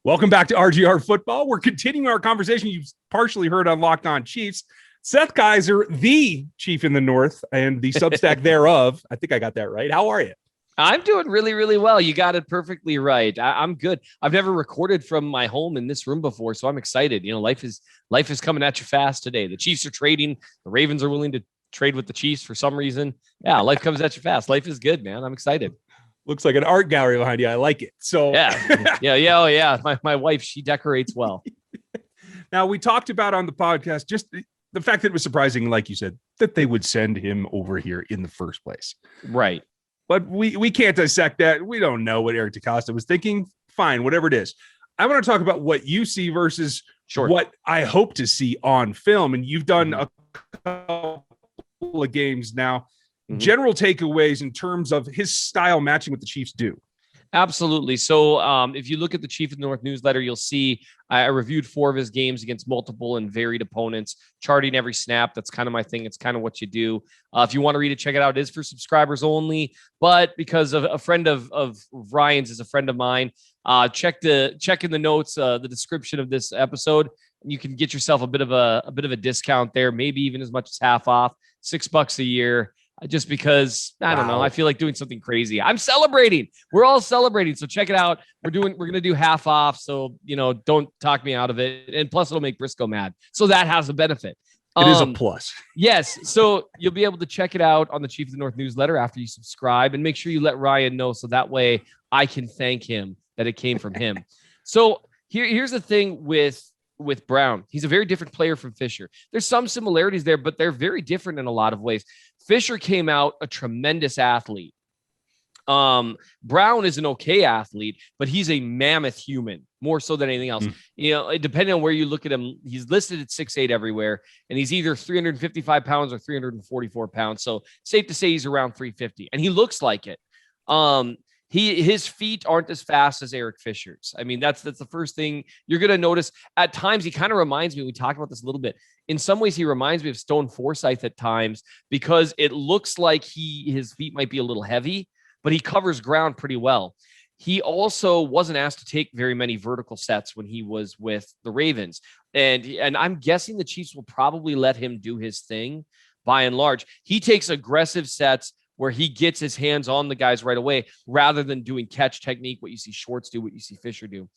Welcome back to RGR Football. We're continuing our conversation you've partially heard on Locked On Chiefs. Seth Keysor, the Chief in the North, and the Substack thereof. I think I got that right. How are you? I'm doing really, really well. You got it perfectly right. I'm good. I've never recorded from my home in this room before, so I'm excited. You know, life is coming at you fast today. The Chiefs are trading. The Ravens are willing to trade with the Chiefs for some reason. Yeah, life comes at you fast. Life is good, man. I'm excited. Looks like an art gallery behind you. I like it. So yeah. Oh, yeah. My wife, she decorates well. Now, we talked about on the podcast just the fact that it was surprising, like you said, that they would send him over here in the first place. Right. But we can't dissect that. We don't know what Eric DeCosta was thinking. Fine, whatever it is. I want to talk about what you see versus what I hope to see on film. And you've done a couple of games now. General takeaways in terms of his style matching what the Chiefs do. Absolutely. So if you look at the Chief of the North newsletter, you'll see I reviewed 4 of his games against multiple and varied opponents, charting every snap. That's kind of my thing. It's kind of what you do. If you want to read it, check it out. It is for subscribers only, but because of a friend of Ryan's is a friend of mine, check in the notes, the description of this episode. You can get yourself a bit of a discount there, maybe even as much as half off, $6 a year. Just because I don't know, I feel like doing something crazy. I'm celebrating. We're all celebrating. So check it out. We're going to do half off. So, don't talk me out of it. And plus it'll make Briscoe mad. So that has a benefit. It is a plus. Yes. So you'll be able to check it out on the Chief of the North newsletter after you subscribe, and make sure you let Ryan know. So that way I can thank him that it came from him. So here's the thing with Brown. He's a very different player from Fisher. There's some similarities there, but they're very different in a lot of ways. Fisher came out a tremendous athlete. Brown is an okay athlete, but he's a mammoth human more so than anything else. Depending on where you look at him, he's listed at 6'8" everywhere, and he's either 355 pounds or 344 pounds. So safe to say he's around 350, and he looks like it. His feet aren't as fast as Eric Fisher's. I mean, that's the first thing you're going to notice. At times, he kind of reminds me, we talked about this a little bit. In some ways, he reminds me of Stone Forsythe at times, because it looks like his feet might be a little heavy, but he covers ground pretty well. He also wasn't asked to take very many vertical sets when he was with the Ravens. And I'm guessing the Chiefs will probably let him do his thing by and large. He takes aggressive sets where he gets his hands on the guys right away, rather than doing catch technique, what you see Schwartz do, what you see Fisher do.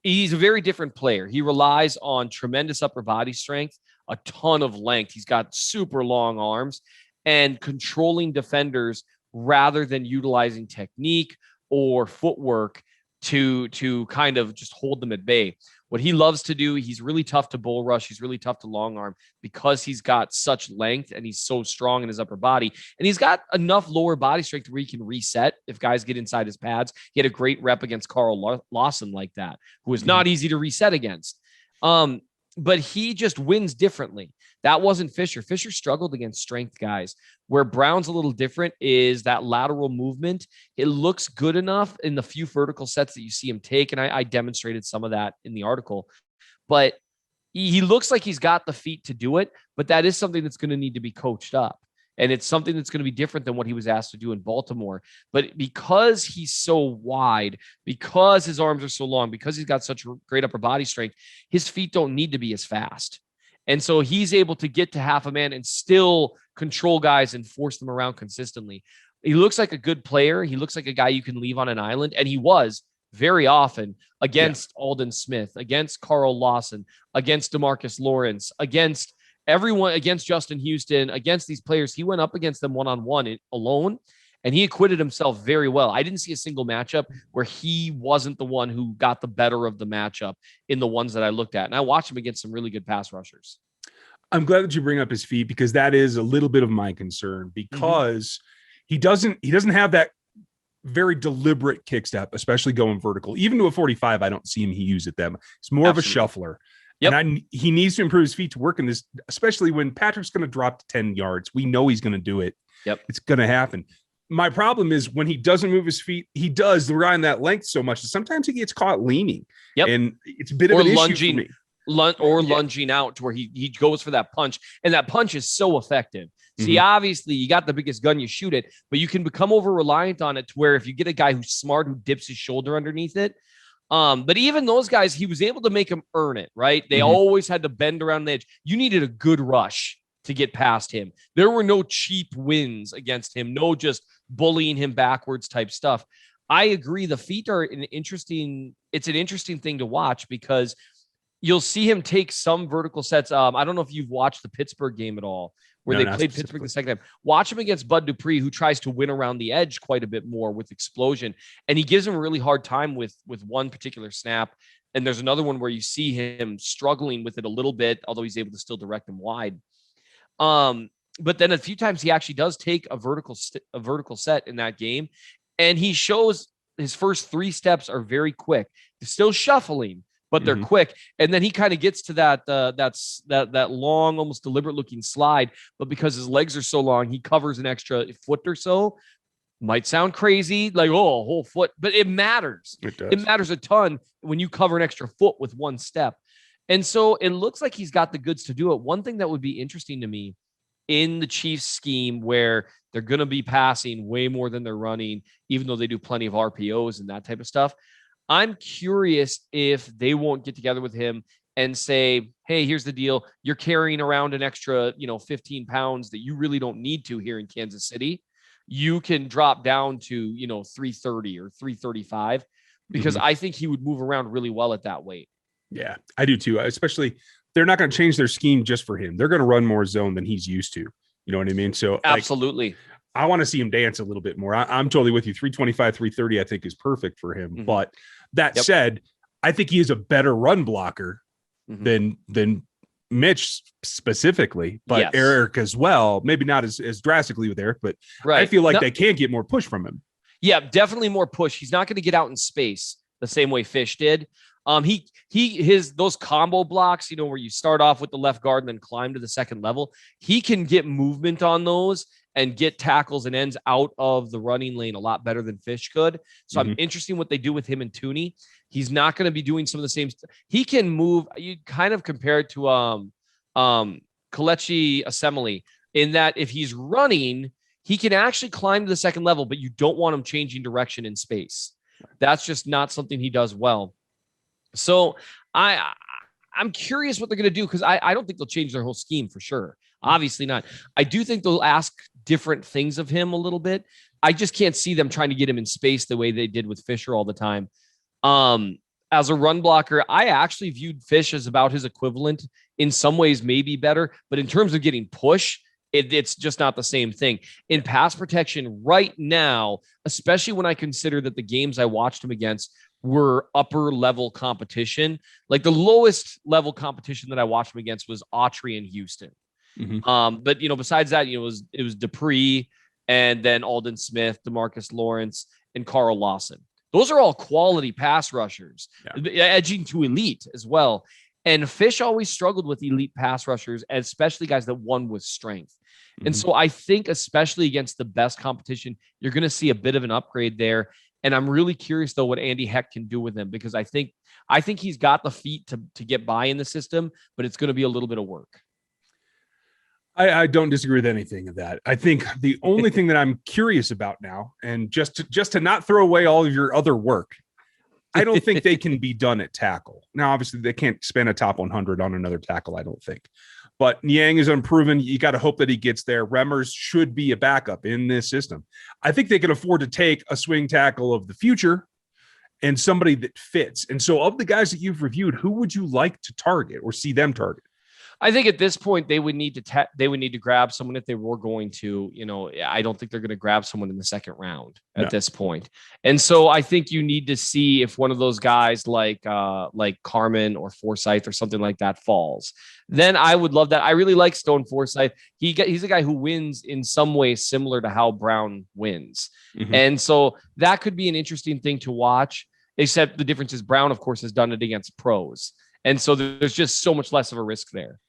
He's a very different player. He relies on tremendous upper body strength, a ton of length. He's got super long arms, and controlling defenders rather than utilizing technique or footwork to kind of just hold them at bay. What he loves to do, he's really tough to bull rush. He's really tough to long arm, because he's got such length and he's so strong in his upper body. And he's got enough lower body strength where he can reset if guys get inside his pads. He had a great rep against Carl Lawson like that, who was not easy to reset against. But he just wins differently. That wasn't Fisher. Fisher struggled against strength guys. Where Brown's a little different is that lateral movement. It looks good enough in the few vertical sets that you see him take, and I demonstrated some of that in the article. But he looks like he's got the feet to do it, but that is something that's going to need to be coached up. And it's something that's going to be different than what he was asked to do in Baltimore. But because he's so wide, because his arms are so long, because he's got such great upper body strength, his feet don't need to be as fast. And so he's able to get to half a man and still control guys and force them around consistently. He looks like a good player. He looks like a guy you can leave on an island. And he was very often against Aldon Smith, against Carl Lawson, against DeMarcus Lawrence, against everyone, against Justin Houston, against these players. He went up against them one-on-one alone, and he acquitted himself very well. I didn't see a single matchup where he wasn't the one who got the better of the matchup in the ones that I looked at. And I watched him against some really good pass rushers. I'm glad that you bring up his feet, because that is a little bit of my concern, because he doesn't have that very deliberate kick step, especially going vertical. Even to a 45, I don't see him use it them. It's more of a shuffler. Yep. And he needs to improve his feet to work in this, especially when Patrick's going to drop to 10 yards. We know he's going to do it. Yep. It's going to happen. My problem is when he doesn't move his feet, he does rely on that length so much that sometimes he gets caught leaning. Yep. And it's a bit of an issue for me. Lunging out to where he goes for that punch. And that punch is so effective. See, obviously you got the biggest gun, you shoot it, but you can become over reliant on it to where if you get a guy who's smart, who dips his shoulder underneath it, But even those guys, he was able to make them earn it, right? They always had to bend around the edge. You needed a good rush to get past him. There were no cheap wins against him, no just bullying him backwards type stuff. I agree. The feet are an interesting thing to watch because you'll see him take some vertical sets. I don't know if you've watched the Pittsburgh game at all, where they played Pittsburgh the second time. Watch him against Bud Dupree, who tries to win around the edge quite a bit more with explosion. And he gives him a really hard time with one particular snap. And there's another one where you see him struggling with it a little bit, although he's able to still direct him wide. But then a few times he actually does take a vertical set in that game. And he shows his first 3 steps are very quick. They're still shuffling, but they're quick. And then he kind of gets to that long, almost deliberate looking slide. But because his legs are so long, he covers an extra foot or so. Might sound crazy, like, oh, a whole foot, but it matters. It matters a ton when you cover an extra foot with one step. And so it looks like he's got the goods to do it. One thing that would be interesting to me in the Chiefs scheme where they're going to be passing way more than they're running, even though they do plenty of RPOs and that type of stuff. I'm curious if they won't get together with him and say, hey, here's the deal. You're carrying around an extra, 15 pounds that you really don't need to here in Kansas City. You can drop down to, 330 or 335 because I think he would move around really well at that weight. Yeah, I do too. Especially they're not going to change their scheme just for him. They're going to run more zone than he's used to. You know what I mean? So absolutely. I want to see him dance a little bit more. I'm totally with you. 325, 330, I think is perfect for him. But that said, I think he is a better run blocker than Mitch specifically, but Eric as well. Maybe not as drastically with Eric, but I feel like they can get more push from him. Yeah, definitely more push. He's not going to get out in space the same way Fish did. Those combo blocks, where you start off with the left guard and then climb to the second level, he can get movement on those and get tackles and ends out of the running lane a lot better than Fish could. So I'm interested in what they do with him and Tooney. He's not going to be doing some of the same stuff. He can move. You kind of compare it to Kelechi Assembly in that if he's running, he can actually climb to the second level, but you don't want him changing direction in space. That's just not something he does well. So I'm curious what they're going to do because I don't think they'll change their whole scheme for sure. Obviously not. I do think they'll ask different things of him a little bit. I just can't see them trying to get him in space the way they did with Fisher all the time. As a run blocker, I actually viewed Fish as about his equivalent, in some ways maybe better, but in terms of getting push, it's just not the same thing. In pass protection right now, especially when I consider that the games I watched him against were upper level competition, like the lowest level competition that I watched him against was Autry and Houston. But besides that, it was Dupree and then Alden Smith, DeMarcus Lawrence, and Carl Lawson. Those are all quality pass rushers, edging to elite as well. And Fish always struggled with elite pass rushers, especially guys that won with strength. And so I think, especially against the best competition, you're going to see a bit of an upgrade there. And I'm really curious, though, what Andy Heck can do with him, because I think he's got the feet to get by in the system, but it's going to be a little bit of work. I don't disagree with anything of that. I think the only thing that I'm curious about now, and just to not throw away all of your other work, I don't think they can be done at tackle. Now, obviously, they can't spend a top 100 on another tackle, I don't think. But Niang is unproven. You got to hope that he gets there. Remmers should be a backup in this system. I think they can afford to take a swing tackle of the future and somebody that fits. And so of the guys that you've reviewed, who would you like to target or see them target? I think at this point they would need to grab someone if they were going to, I don't think they're going to grab someone in the second round at this point. And so I think you need to see if one of those guys like Carmen or Forsyth or something like that falls. Then I would love that. I really like Stone Forsyth. He's a guy who wins in some ways similar to how Brown wins. And so that could be an interesting thing to watch, except the difference is Brown, of course, has done it against pros. And so there's just so much less of a risk there.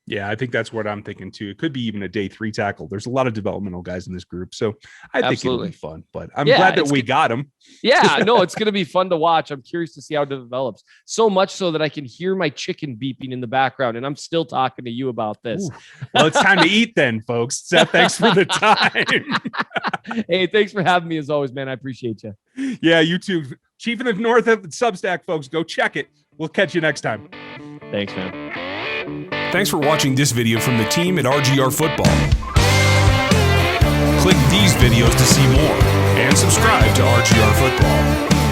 Yeah, I think that's what I'm thinking too. It could be even a day 3 tackle. There's a lot of developmental guys in this group. So I think it'll be fun, but I'm glad that we got him. Yeah, no, it's going to be fun to watch. I'm curious to see how it develops. So much so that I can hear my chicken beeping in the background, and I'm still talking to you about this. Ooh. Well, it's time to eat then, folks. Seth, thanks for the time. Hey, thanks for having me as always, man. I appreciate you. Yeah, you too. Chief of the North Substack, folks. Go check it. We'll catch you next time. Thanks, man. Thanks for watching this video from the team at RGR Football. Click these videos to see more and subscribe to RGR Football.